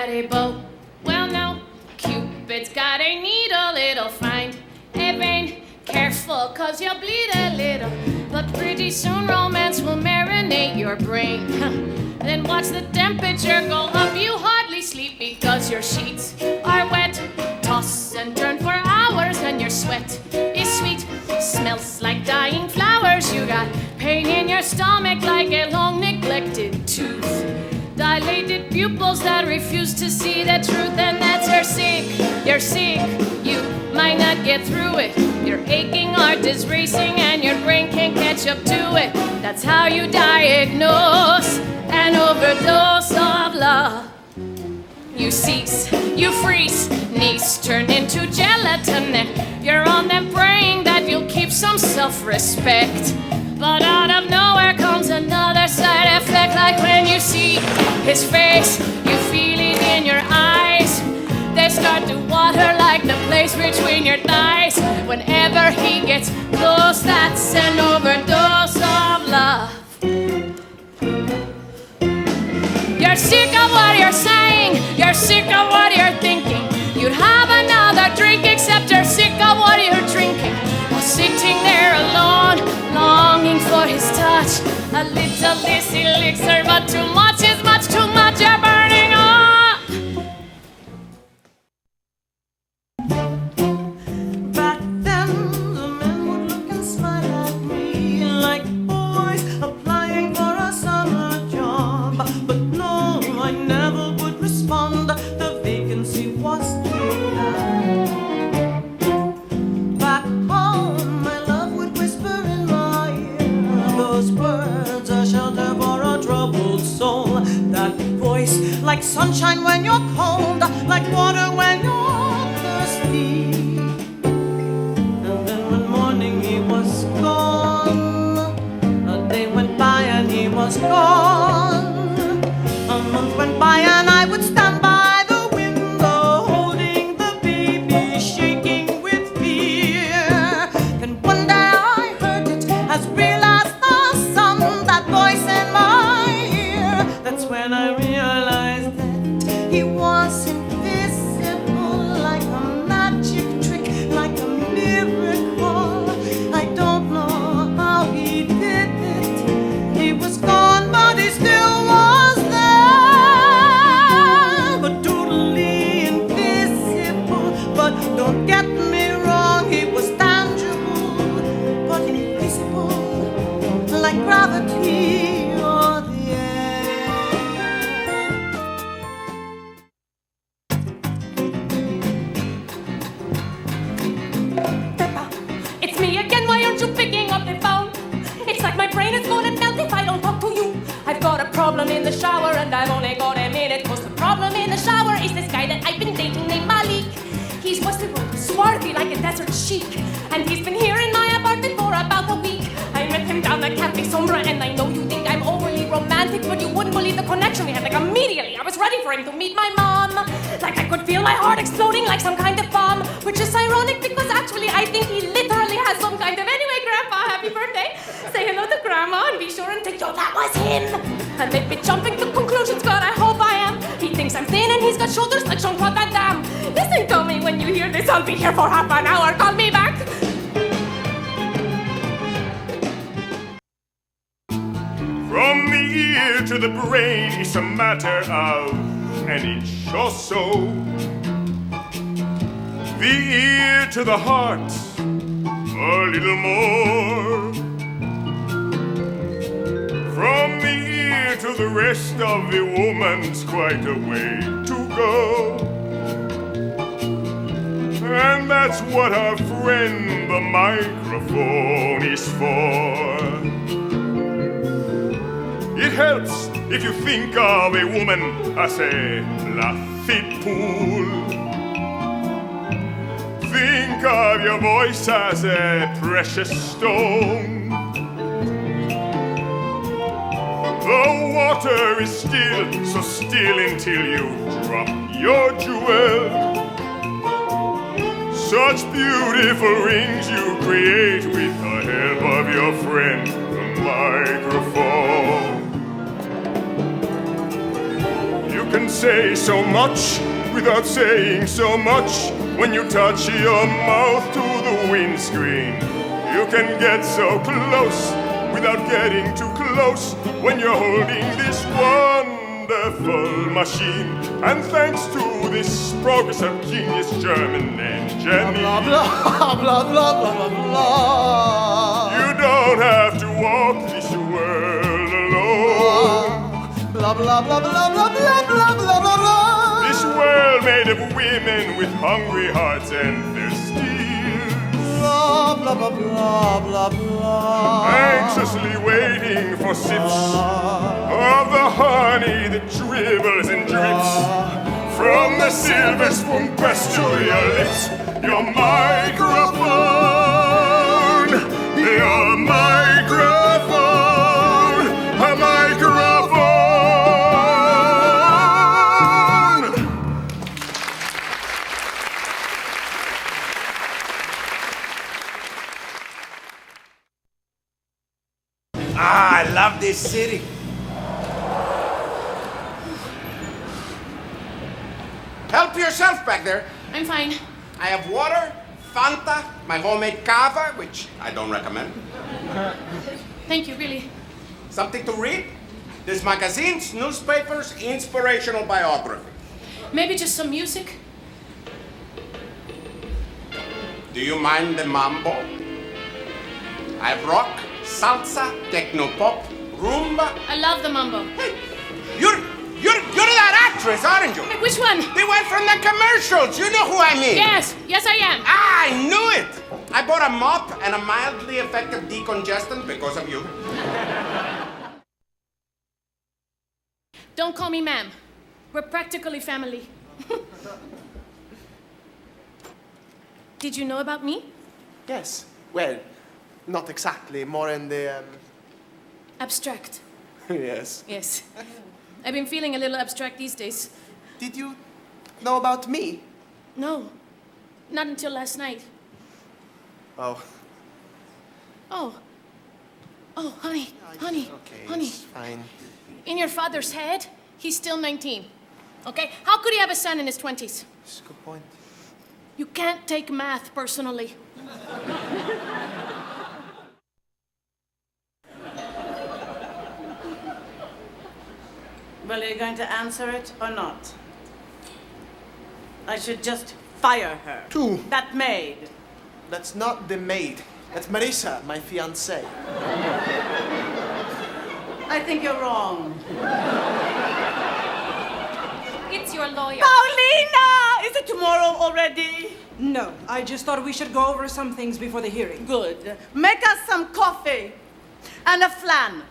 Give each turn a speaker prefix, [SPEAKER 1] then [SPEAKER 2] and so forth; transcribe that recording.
[SPEAKER 1] got a bow. Well, no, Cupid's got a needle, it'll find a vein. Careful, cause you'll bleed a little. But pretty soon romance will marinate your brain. Then watch the temperature go up. You hardly sleep because your sheets are wet. Toss and turn for hours and your sweat is sweet. Smells like dying flowers. You got pain in your stomach like a long neglected tooth. Dilated pupils that refuse to see the truth. And that's you're sick, you're sick. You might not get through it. Your aching heart is racing and your brain can't catch up to it. That's how you diagnose an overdose of love. You cease, you freeze, knees turn into gelatin, and you're on them praying that you'll keep some self-respect. But out of nowhere comes another side effect, like when you see his face, you feel it in your eyes. They start to water like the place between your thighs. Whenever he gets close, that's an overdose of love. You're sick of what you're saying, you're sick of what you're thinking. You'd have another drink except you're sick of what you're drinking. While sitting there alone, longing for his touch. A little this elixir, but too much is much too much. You're burning up.
[SPEAKER 2] Back then, the men would look and smile at me like boys applying for a summer job. But no, I never would respond. The vacancy was denied. Back home, my love would whisper in my ear. Those words are shelter for a troubled soul. That voice, like sunshine when you're cold, like water when you're thirsty. And then one morning he was gone. A day went by and he was gone. A month went by and I would stand by the window, holding the baby, shaking with fear. Then one day I heard it as real as the sun, that voice in my ear. That's when I realized that he was invisible, like a magic trick, like a miracle. I don't know how he did it. He was gone, but he still was there. But totally invisible. But don't get me wrong, he was tangible, but invisible, like gravity or the air.
[SPEAKER 3] Peppa, it's me again, why aren't you picking up the phone? It's like my brain is gonna melt if I don't talk to you. I've got a problem in the shower and I've only got a minute. Cause the problem in the shower is this guy that I've been dating named Malik. He's western, swarthy like a desert sheik. And he's been here in my apartment for about a week. I met him down at Cafe Sombra, and I know you think I'm overly romantic, but you wouldn't believe the connection we had. Like immediately I was ready for him to meet my mom. Like I could feel my heart exploding like some kind of bomb. Which is ironic because actually I think he literally has some kind of... Anyway, Grandpa, happy birthday. Say hello to Grandma and be sure and think, yo, that was him. And they've been jumping to conclusions, God, I hope I am. He thinks I'm thin and he's got shoulders like Jean-Claude Van Damme. Listen to me when you hear this, I'll be here for half an hour. Call me back.
[SPEAKER 4] From the ear to the brain, it's a matter of an inch or so. The ear to the heart, a little more. From the ear to the rest of the woman's quite a way to go. And that's what our friend the microphone is for. It helps if you think of a woman as a Lafitte pool. Think of your voice as a precious stone. The water is still, so still until you drop your jewel. Such beautiful rings you create with the help of your friend, the microphone. You can say so much without saying so much. When you touch your mouth to the windscreen, you can get so close without getting too close. When you're holding this wonderful machine, and thanks to this progressive genius German engine,
[SPEAKER 2] Blah, blah, blah, blah, blah, blah, blah.
[SPEAKER 4] you don't have to walk this world alone.
[SPEAKER 2] Blah, blah, blah, blah, blah, blah, blah, blah, blah, blah.
[SPEAKER 4] This world made of women with hungry hearts and thirsty ears,
[SPEAKER 2] Blah, blah, blah, blah, blah, blah.
[SPEAKER 4] anxiously waiting for sips of the honey that dribbles and drips from the silver spoon pressed to your lips. Your microphone, your microphone, a microphone.
[SPEAKER 5] Ah, I love this city. Help yourself back there.
[SPEAKER 1] I'm fine.
[SPEAKER 5] I have water, Fanta, my homemade cava, which I don't recommend.
[SPEAKER 1] Thank you, really.
[SPEAKER 5] Something to read? There's magazines, newspapers, inspirational biography.
[SPEAKER 1] Maybe just some music?
[SPEAKER 5] Do you mind the mambo? I have rock, salsa, techno-pop, rumba.
[SPEAKER 1] I love the mambo.
[SPEAKER 5] Hey, you're that actress, aren't you?
[SPEAKER 1] Hey, which one?
[SPEAKER 5] They went from the commercials. You know who I mean.
[SPEAKER 1] Yes, yes I am.
[SPEAKER 5] Ah, I knew it. I bought a mop and a mildly effective decongestant because of you.
[SPEAKER 1] Don't call me ma'am. We're practically family. Did you know about me?
[SPEAKER 2] Yes. Well, not exactly. More in the,
[SPEAKER 1] Abstract.
[SPEAKER 2] Yes.
[SPEAKER 1] Yes. I've been feeling a little abstract these days.
[SPEAKER 2] Did you know about me?
[SPEAKER 1] No, not until last night.
[SPEAKER 2] Oh.
[SPEAKER 1] Oh. Oh, honey, honey,
[SPEAKER 2] Okay,
[SPEAKER 1] honey.
[SPEAKER 2] it's fine.
[SPEAKER 1] In your father's head, he's still 19. Okay? How could he have a son in his 20s?
[SPEAKER 2] That's a good point.
[SPEAKER 1] You can't take math personally.
[SPEAKER 6] Well, are you going to answer it or not? I should just fire her.
[SPEAKER 2] Two.
[SPEAKER 6] That maid.
[SPEAKER 2] That's not the maid. That's Marissa, my fiancée.
[SPEAKER 6] I think you're wrong.
[SPEAKER 1] It's your lawyer.
[SPEAKER 6] Paulina! Is it tomorrow already?
[SPEAKER 7] No, I just thought we should go over some things before the hearing.
[SPEAKER 6] Good. Make us some coffee and a flan.